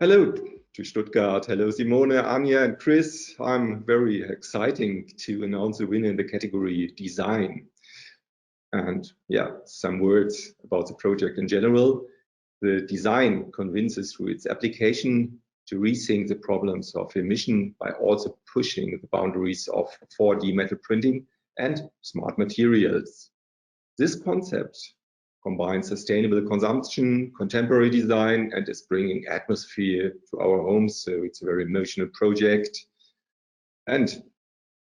Hello to Stuttgart. Hello, Simone, Anja, and Chris. I'm very exciting to announce the winner in the category Design. And yeah, some words about the project in general. The design convinces through its application to rethink the problems of emission by also pushing the boundaries of 4D metal printing and smart materials. This concept combines sustainable consumption, contemporary design, and is bringing atmosphere to our homes. So it's a very emotional project. And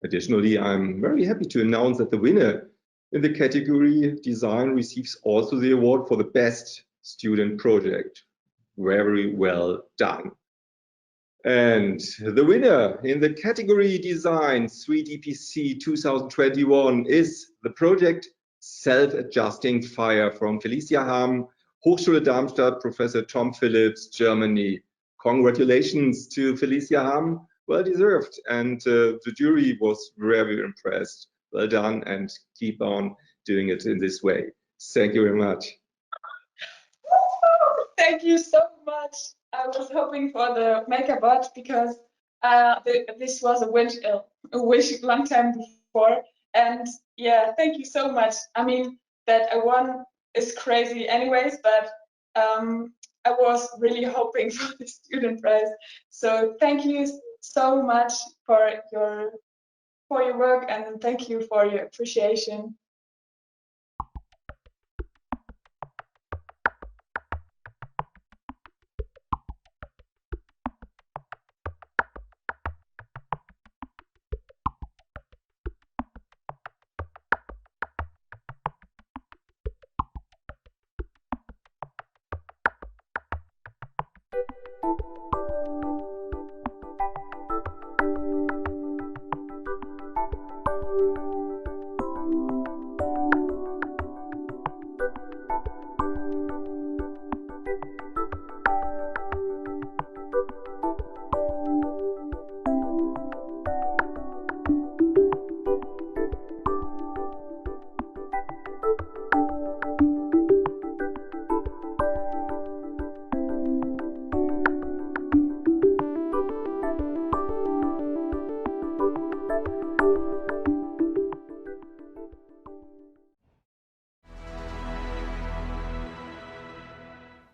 additionally, I'm very happy to announce that the winner in the category Design receives also the award for the best student project. Very well done. And the winner in the category Design 3DPC 2021 is the project Self-Adjusting Fire from Felicia Hamm, Hochschule Darmstadt, Professor Tom Phillips, Germany. Congratulations to Felicia Hamm, well deserved. And the jury was very impressed. Well done, and keep on doing it in this way. Thank you very much. Thank you so much. I was hoping for the Makerbot because this was a wish long time before. And yeah, thank you so much. I mean, that I won is crazy anyways, but I was really hoping for the student prize. So thank you so much for your work, and thank you for your appreciation.